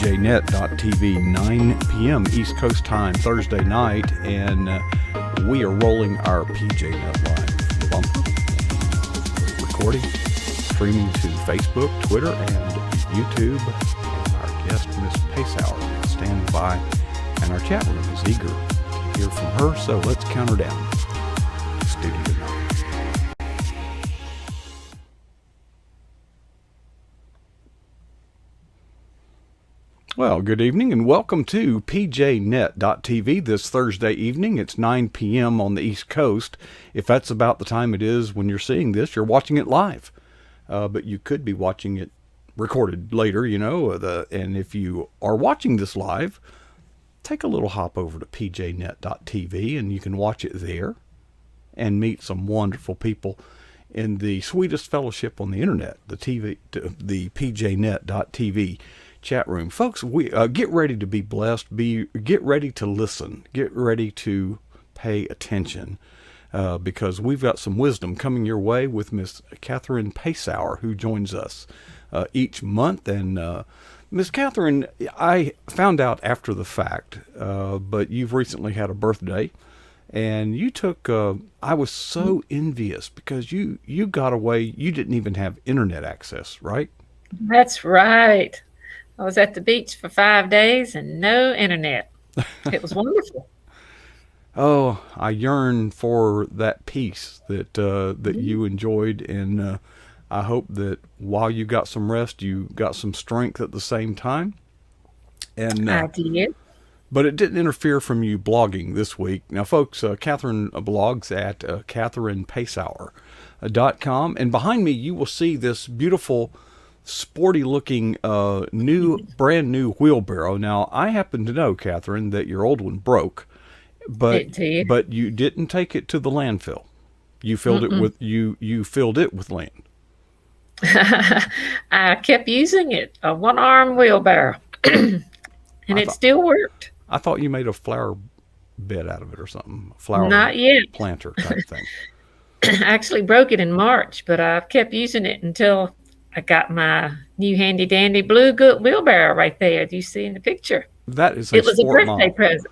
pjnet.tv, 9 p.m. East Coast time, Thursday night, and we are rolling our PJNet Live bumper, recording, streaming to Facebook, Twitter, and YouTube. And our guest, Miss Pasour, is standing by, and our chat room is eager to hear from her, so let's count her down. Studio 9. Well, good evening and welcome to pjnet.tv this Thursday evening. It's 9 p.m. on the East Coast. If that's about the time it is when you're seeing this, you're watching it live. But you could be watching it recorded later, you know. And if you are watching this live, take a little hop over to pjnet.tv and you can watch it there and meet some wonderful people in the sweetest fellowship on the internet, the pjnet.tv chat room. Folks, we get ready to be blessed, get ready to listen, get ready to pay attention, because we've got some wisdom coming your way with Miss Katherine Pasour, who joins us each month. And Miss Katherine, I found out after the fact, but you've recently had a birthday, and you took, I was so envious because you got away, you didn't even have internet access, right? That's right. I was at the beach for 5 days and no internet. It was wonderful. Oh, I yearn for that peace that you enjoyed, and I hope that while you got some rest, you got some strength at the same time. And I did. But it didn't interfere from you blogging this week. Now, folks, Katherine blogs at KatherinePasour.com, and behind me you will see this beautiful, sporty-looking brand new wheelbarrow. Now, I happen to know, Katherine, that your old one broke, but you didn't take it to the landfill. You filled it with you filled it with land. I kept using it, a one-arm wheelbarrow, and it still worked. I thought you made a flower bed out of it or something. A flower Not yet. Planter type thing. I actually broke it in March, but I've kept using it until I got my new handy dandy blue good wheelbarrow right there. Do you see in the picture? That is it was a birthday model. present.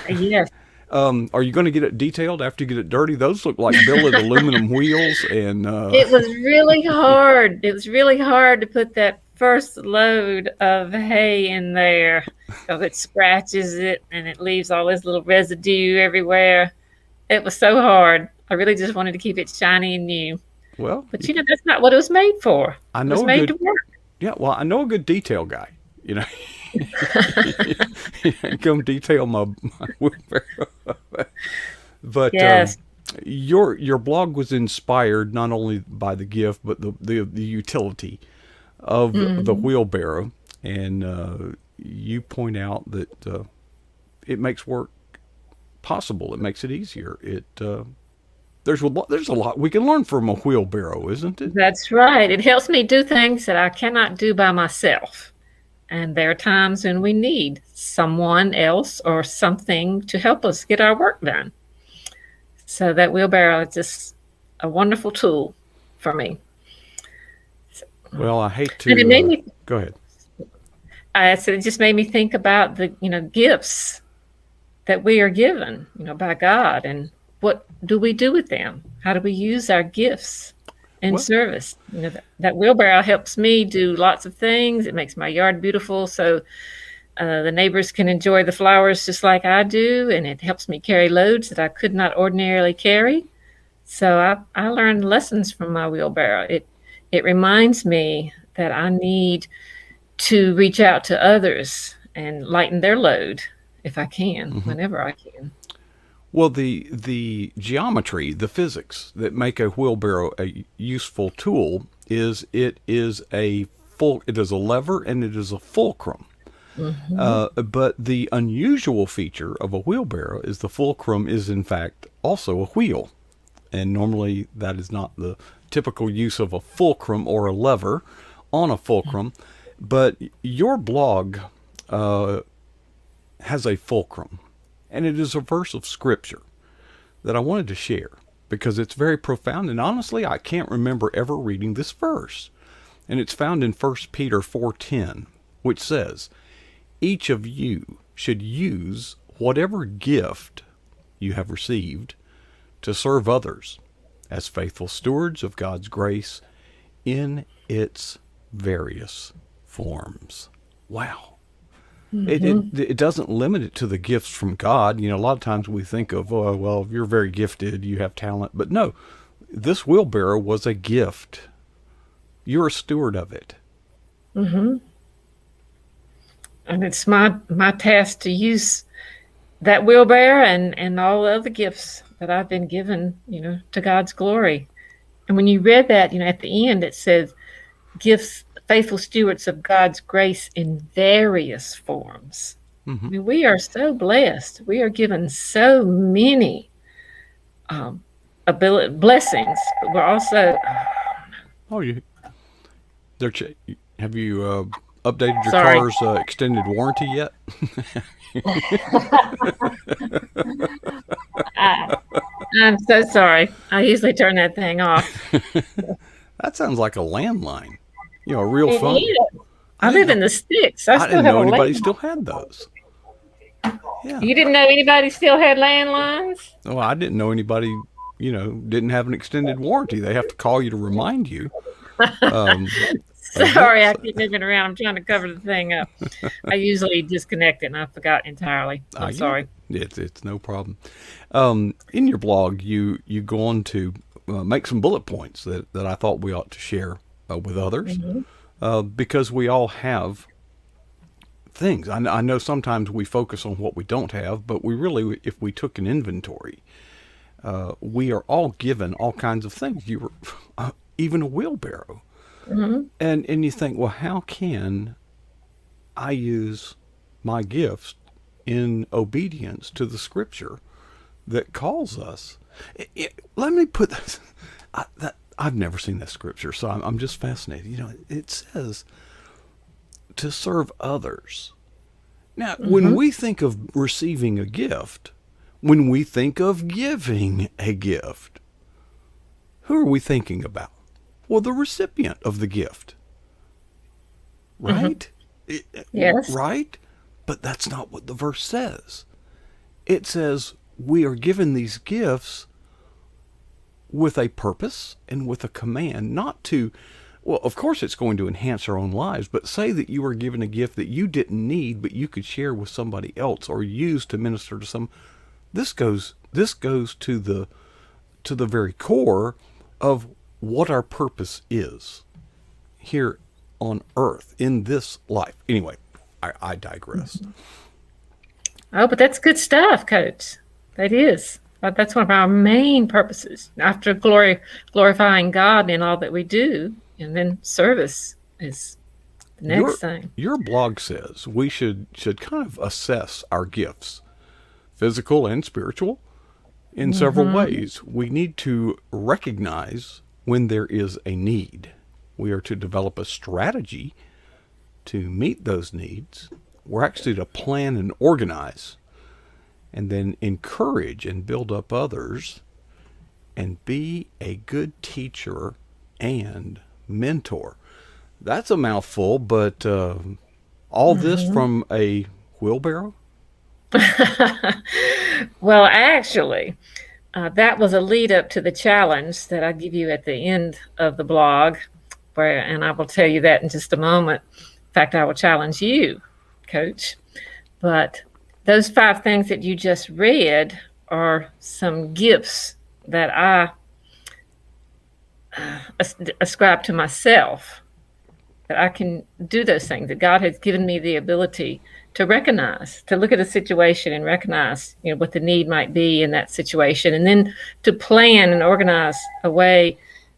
Yes. Are you going to get it detailed after you get it dirty? Those look like billet aluminum wheels, and it was really hard. It was really hard to put that first load of hay in there because it scratches it and it leaves all this little residue everywhere. It was so hard. I really just wanted to keep it shiny and new. Well, but you know, that's not what it was made for. I know it was made to work. Yeah, well, I know a good detail guy. You know, come detail my wheelbarrow. But yes. Your blog was inspired not only by the gift but the utility of the wheelbarrow, and you point out that it makes work possible. It makes it easier. There's a lot we can learn from a wheelbarrow, isn't it? That's right. It helps me do things that I cannot do by myself. And there are times when we need someone else or something to help us get our work done. So that wheelbarrow is just a wonderful tool for me. Well, I hate to... And it made me, go ahead. I said it just made me think about the gifts that we are given, by God, and what do we do with them? How do we use our gifts in service? That wheelbarrow helps me do lots of things. It makes my yard beautiful, so the neighbors can enjoy the flowers just like I do, and it helps me carry loads that I could not ordinarily carry. So I learned lessons from my wheelbarrow. It reminds me that I need to reach out to others and lighten their load if I can, whenever I can. Well, the geometry, the physics that make a wheelbarrow a useful tool is it is a lever and it is a fulcrum. But the unusual feature of a wheelbarrow is the fulcrum is in fact also a wheel. And normally that is not the typical use of a fulcrum or a lever on a fulcrum. But your blog has a fulcrum. And it is a verse of scripture that I wanted to share because it's very profound. And honestly, I can't remember ever reading this verse. And it's found in 1 Peter 4:10. which says, each of you should use whatever gift you have received to serve others as faithful stewards of God's grace in its various forms. Wow. It doesn't limit it to the gifts from God. A lot of times we think of, oh, well, you're very gifted, you have talent. But no, this wheelbarrow was a gift. You're a steward of it. Mm-hmm. And it's my task to use that wheelbarrow and all the other gifts that I've been given, to God's glory. And when you read that, at the end, it says, gifts, faithful stewards of God's grace in various forms. Mm-hmm. I mean, we are so blessed. We are given so many blessings, but we're also. Have you updated your Sorry. car's extended warranty yet? I'm so sorry. I usually turn that thing off. That sounds like a landline. A real It phone. is. I live in the sticks. I I still didn't have know a anybody landline. still had those. Yeah. You didn't know anybody still had landlines? Well, I didn't know anybody, didn't have an extended warranty. They have to call you to remind you. Sorry, I keep moving around. I'm trying to cover the thing up. I usually disconnect it, and I forgot entirely. I'm sorry. It's no problem. In your blog, you go on to make some bullet points that I thought we ought to share with others, because we all have things. I know sometimes we focus on what we don't have, but we really, if we took an inventory, we are all given all kinds of things. You were even a wheelbarrow. Mm-hmm. And you think, well, how can I use my gifts in obedience to the Scripture that calls us? Let me put this. I've never seen that Scripture, so I'm just fascinated. It says to serve others. Now, when we think of receiving a gift, when we think of giving a gift, who are we thinking about? Well, the recipient of the gift, right? Yes. Right? But that's not what the verse says. It says we are given these gifts with a purpose and with a command, not to, well, of course it's going to enhance our own lives, but say that you were given a gift that you didn't need, but you could share with somebody else or use to minister to some. This goes to the very core of what our purpose is here on earth in this life. Anyway, I digress. Oh, but that's good stuff, Coach. That is. That's one of our main purposes. After glorifying God in all that we do, and then service is the next thing. Your blog says we should kind of assess our gifts, physical and spiritual, in several ways. We need to recognize when there is a need. We are to develop a strategy to meet those needs. We're actually to plan and organize, and then encourage and build up others, and be a good teacher and mentor. That's a mouthful, but all this from a wheelbarrow? Well, actually, that was a lead up to the challenge that I give you at the end of the blog, and I will tell you that in just a moment. In fact, I will challenge you, Coach. But those 5 things that you just read are some gifts that I ascribe to myself, that I can do those things, that God has given me the ability to recognize, to look at a situation and recognize, what the need might be in that situation, and then to plan and organize a way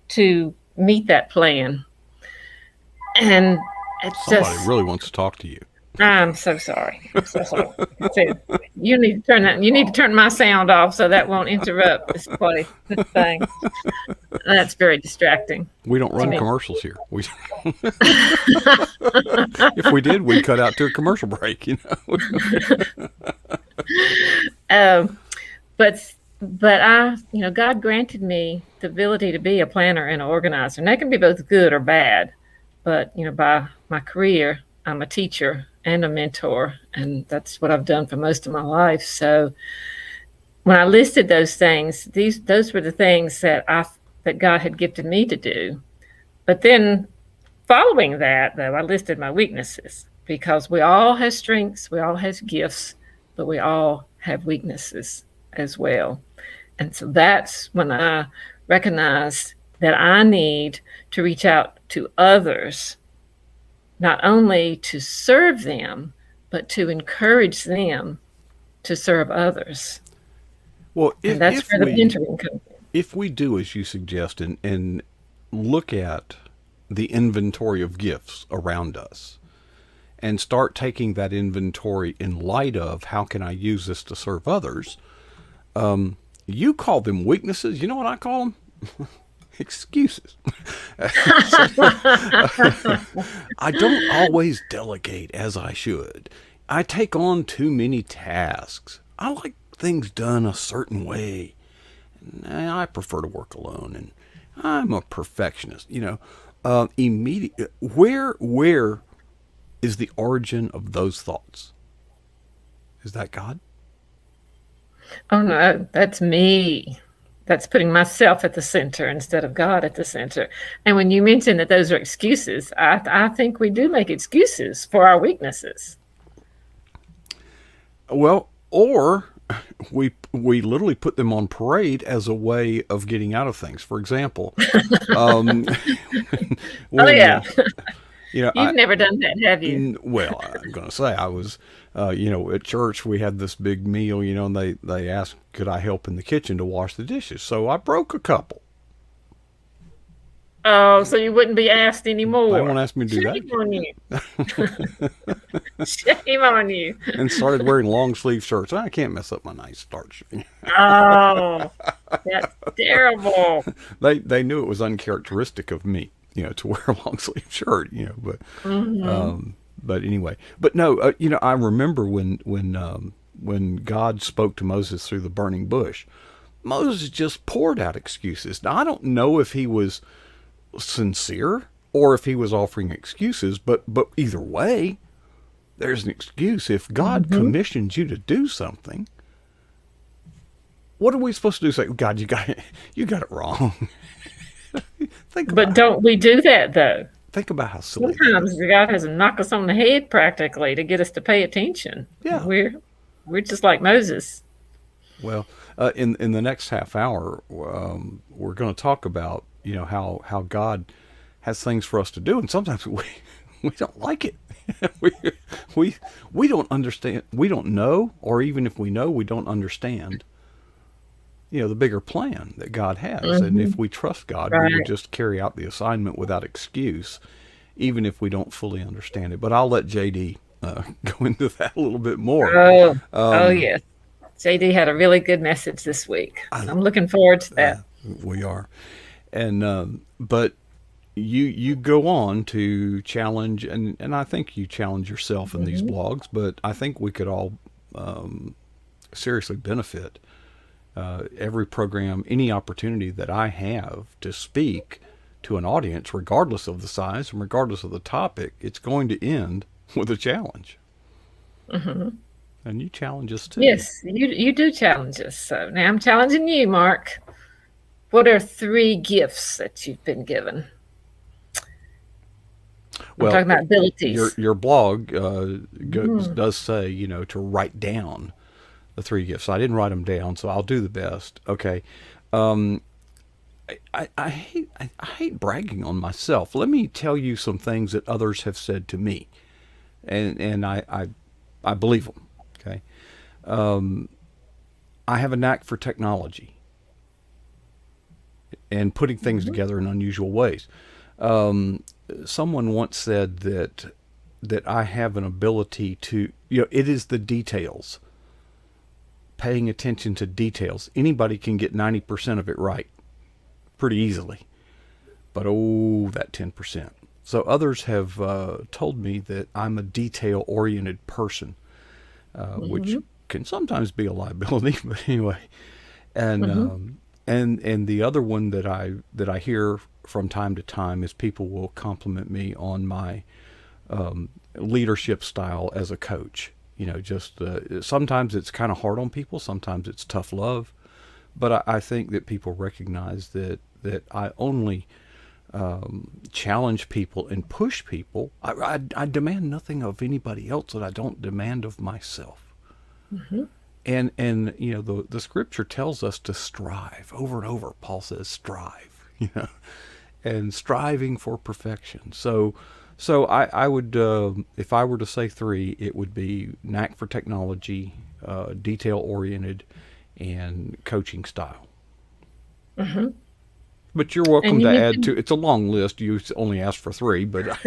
to meet that plan. And it's Somebody really wants to talk to you. I'm so sorry. I'm so sorry. You need to turn my sound off so that won't interrupt this thing. That's very distracting. We don't run commercials here. If we did, we'd cut out to a commercial break, But I, God granted me the ability to be a planner and an organizer, and that can be both good or bad. But by my career, I'm a teacher and a mentor, and that's what I've done for most of my life. So when I listed those things, those were the things that God had gifted me to do. But then following that, though, I listed my weaknesses because we all have strengths, we all have gifts, but we all have weaknesses as well. And so that's when I recognized that I need to reach out to others, not only to serve them, but to encourage them to serve others. Well, And that's if where the we mentoring comes in. if we do as you suggest and look at the inventory of gifts around us and start taking that inventory in light of how can I use this to serve others, you call them weaknesses. You know what I call them? Excuses. I don't always delegate as I should. I take on too many tasks. I like things done a certain way. I prefer to work alone, and I'm a perfectionist. Immediate. Where is the origin of those thoughts? Is that God? Oh no, that's me. That's putting myself at the center instead of God at the center. And when you mention that those are excuses, I think we do make excuses for our weaknesses. Well, or we literally put them on parade as a way of getting out of things. For example, um, Oh when yeah, I you've never done that, have you? well, I'm going to say I was, at church we had this big meal, and they asked could I help in the kitchen to wash the dishes. So I broke a couple. Oh, so you wouldn't be asked They won't anymore. ask me to do that. Shame on you. Shame on you. And started wearing long sleeve shirts. I can't mess up my nice starch. Oh, that's terrible. They knew it was uncharacteristic of me, to wear a long sleeve shirt, Hmm. but anyway, but no, I remember when God spoke to Moses through the burning bush, Moses just poured out excuses. Now I don't know if he was sincere or if he was offering excuses, but either way, there's an excuse. If God Hmm. commissions you to do something, what are we supposed to do? Say, God, you got it wrong. think But about don't we do that though? think about how silly that Sometimes is. God has to knock us on the head practically to get us to pay attention. Yeah. We're just like Moses. Well, in the next half hour, we're going to talk about how God has things for us to do, and sometimes we don't like it. we we don't understand. We don't know, or even if we know, we don't understand. The bigger plan that God has, and Hmm. if we trust God, we will Right. just carry out the assignment without excuse, even if we don't fully understand it. But I'll let JD go into that a little bit more. Oh, oh Um, yes. JD had a really good message this week. I, So I'm looking forward to that. we are. And but you go on to challenge, and I think you challenge yourself in these Hmm. blogs, but I think we could all seriously benefit every program, any opportunity that I have to speak to an audience, regardless of the size and regardless of the topic. It's going to end with a challenge, Hmm. and you challenge us too. Yes, you do challenge us. So now I'm challenging you, Mark. What are three gifts that you've been given? I'm Well, talking about your abilities. your blog Mhm. does say to write down the three gifts. I didn't write them down, so I'll do the best. Okay. Um, I hate bragging on myself. Let me tell you some things that others have said to me, and I believe them. Okay. I have a knack for technology and putting things Mhm. together in unusual ways. Um, Someone once said that I have an ability to, it is the details, paying attention to details. Anybody can get 90% of it right pretty easily, but oh, that 10%. So others have told me that I'm a detail oriented person, which Mhm. can sometimes be a liability, but anyway. And Mhm. and the other one that I hear from time to time is people will compliment me on my leadership style as a coach. Just sometimes it's kind of hard on people, sometimes it's tough love, but I think that people recognize that I only challenge people and push people. I demand nothing of anybody else that I don't demand of myself. Mm-hmm. And the scripture tells us to strive over and over. Paul says strive, and striving for perfection. So I would, if I were to say three, it would be knack for technology, detail oriented, and coaching style. Mm-hmm. But you're welcome And you to add mentioned to. It's a long list. You only asked for three, but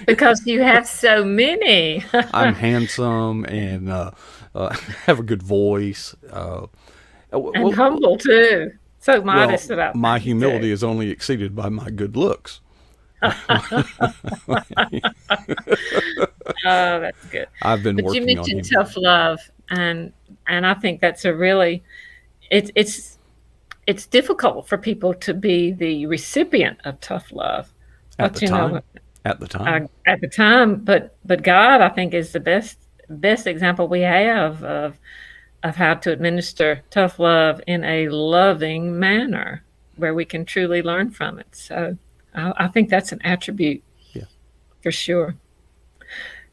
because you have so many. I'm handsome and have a good voice. And Well, humble too. So modest well, about my things too. humility is only exceeded by my good looks. Oh, that's good. I've been But you working on mentioned humility. tough love, and I think that's a really it's difficult for people to be the recipient of tough love. At the But you know, time, at the time. at the time, but God, I think, is the best example we have of how to administer tough love in a loving manner, where we can truly learn from it. So I think that's an attribute Yeah. for sure.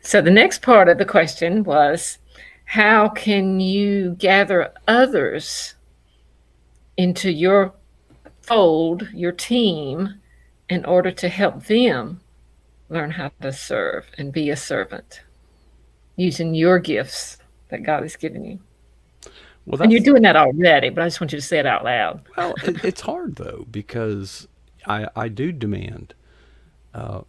So the next part of the question was, how can you gather others into your fold, your team, in order to help them learn how to serve and be a servant using your gifts that God has given you? Well, And you're that's doing that already, but I just want you to say it out loud. well. It's hard though because I do demand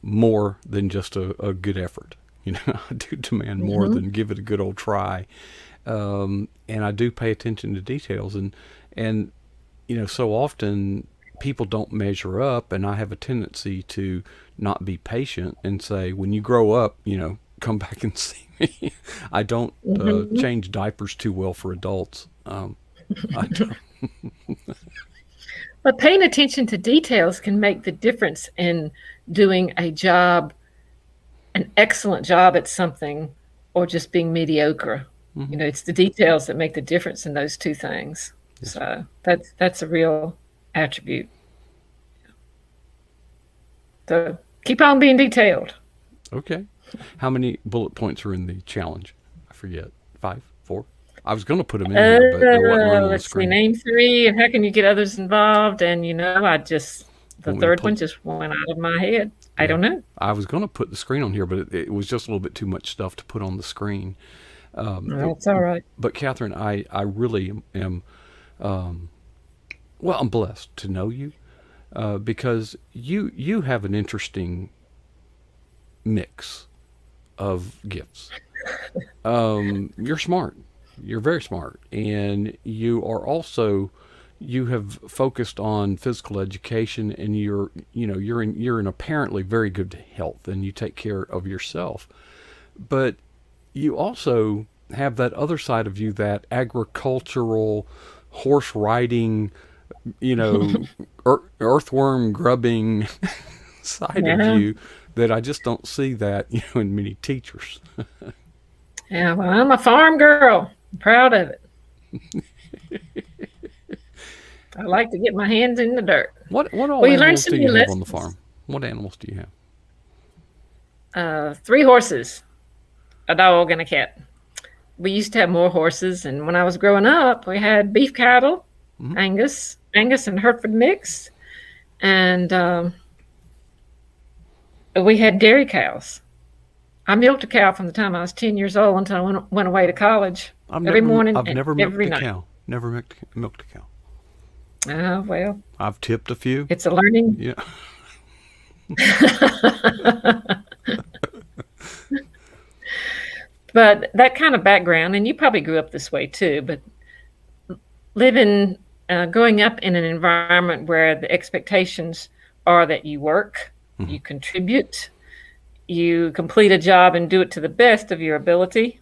more than just a good effort. I do demand more Mm-hmm. than give it a good old try, and I do pay attention to details. And so often people don't measure up, and I have a tendency to not be patient and say, when you grow up, come back and see me. I don't Mm-hmm. change diapers too well for adults. I don't. But paying attention to details can make the difference in doing an excellent job at something, or just being mediocre. Mhm. It's the details that make the difference in those two things. Yes. So that's a real attribute. So keep on being detailed. Okay. How many bullet points are in the challenge? I forget. 5, 4. I was going to put them in here, but there wasn't room on the Let's see, screen. name three, and how can you get others involved? And the Want me to third one pull? just went out of my head. I Yeah. don't know. I was going to put the screen on here, but it was just a little bit too much stuff to put on the screen. Well, it's all right. But Catherine, I really am. Well, I'm blessed to know you because you have an interesting mix of gifts. You're smart. You're very smart, and you have focused on physical education, and you're in apparently very good health, and you take care of yourself. But you also have that other side of you, that agricultural, horse riding, earthworm grubbing side of Yeah. you that I just don't see that in many teachers. Yeah. Well, I'm a farm girl. I'm proud of it. I like to get my hands in the dirt. What all Well, you learn animals so do many you have on the lessons. farm? What animals do you have? 3 horses, a dog, and a cat. We used to have more horses, and when I was growing up, we had beef cattle, Hmm. Angus and Hereford mix, and we had dairy cows. I milked a cow from the time I was 10 years old until I went away to college every morning I've and never milked every a night. cow. Never milked a cow. Oh, well, I've tipped a few. it's a learning. Yeah. But that kind of background, and you probably grew up this way too, but growing up in an environment where the expectations are that you work, Hmm. you contribute, you complete a job and do it to the best of your ability,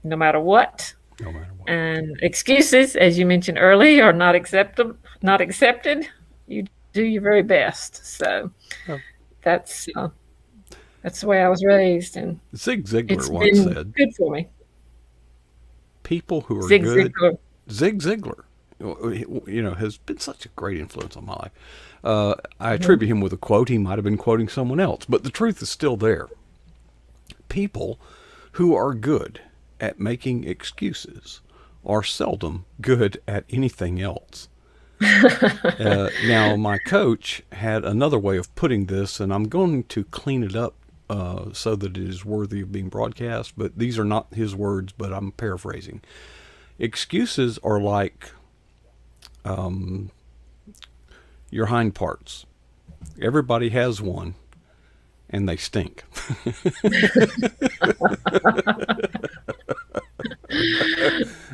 no matter what. No matter what. And excuses, as you mentioned earlier, are not accepted. Not accepted. You do your very best. So Well, that's That's the way I was raised, and Zig Ziglar it's once been said, good for me. people who are Zig good, Ziglar. Zig Ziglar, has been such a great influence on my life. I Mhm. attribute him with a quote. He might have been quoting someone else, but the truth is still there. People who are good at making excuses are seldom good at anything else. Now, my coach had another way of putting this, and I'm going to clean it up so that it is worthy of being broadcast, but these are not his words, but I'm paraphrasing. Excuses are like your hind parts. Everybody has one, and they stink.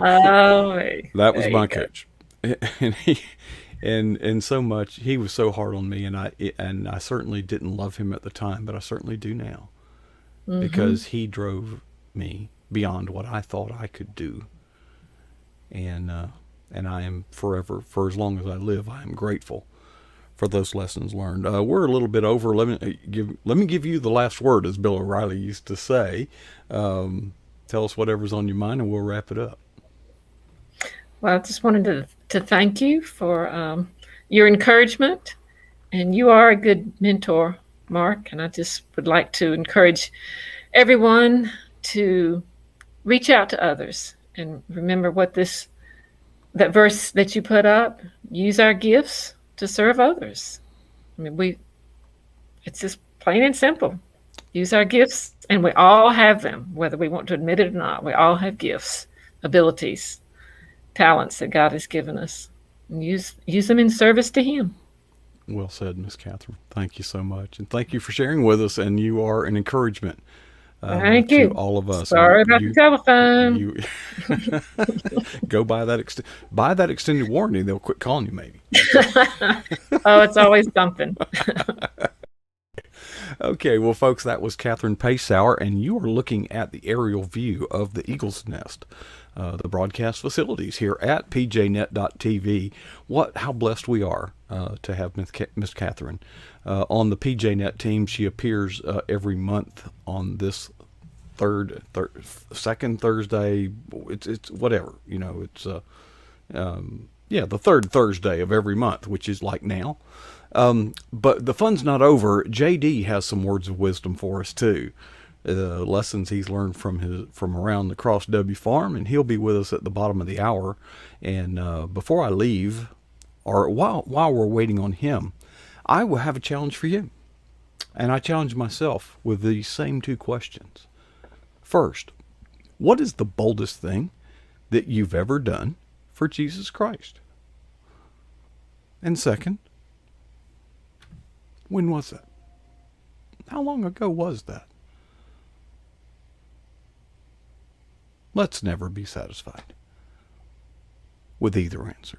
Oh, That was there you my go. coach, and and so much he was so hard on me, and I certainly didn't love him at the time, but I certainly do now Hmm. because he drove me beyond what I thought I could do, and uh, and I am forever, for as long as I live, I am grateful for those lessons learned. We're a little bit over. Let me give you the last word, as Bill O'Reilly used to say. Tell us whatever's on your mind, and we'll wrap it up. Well, I just wanted to thank you for your encouragement, and you are a good mentor, Mark. And I just would like to encourage everyone to reach out to others and remember what this that verse that you put up. Use our gifts to serve others. I mean, we it's just plain and simple. Use our gifts, and we all have them, whether we want to admit it or not. We all have gifts, abilities, talents that God has given us, and use them in service to Him. Well said, Miss Catherine. Thank you so much, and thank you for sharing with us. And you are an encouragement Thank to you. all of us. And Sorry about the telephone. you go buy that extended warranty. They'll quit calling you. Maybe that's all. Oh, it's always something. Okay, well, folks, that was Katherine Pasour, and you are looking at the aerial view of the Eagle's Nest, the broadcast facilities here at pjnet.tv. How blessed we are to have Miss Katherine on the PJNet team. She appears every month on this second Thursday. It's whatever, It's the third Thursday of every month, which is like now. But the fun's not over. JD has some words of wisdom for us too. Lessons he's learned from around the Cross W farm, and he'll be with us at the bottom of the hour. And before I leave, or while we're waiting on him, I will have a challenge for you. And I challenge myself with these same two questions. First, what is the boldest thing that you've ever done for Jesus Christ? And second, when was that? How long ago was that? Let's never be satisfied with either answer.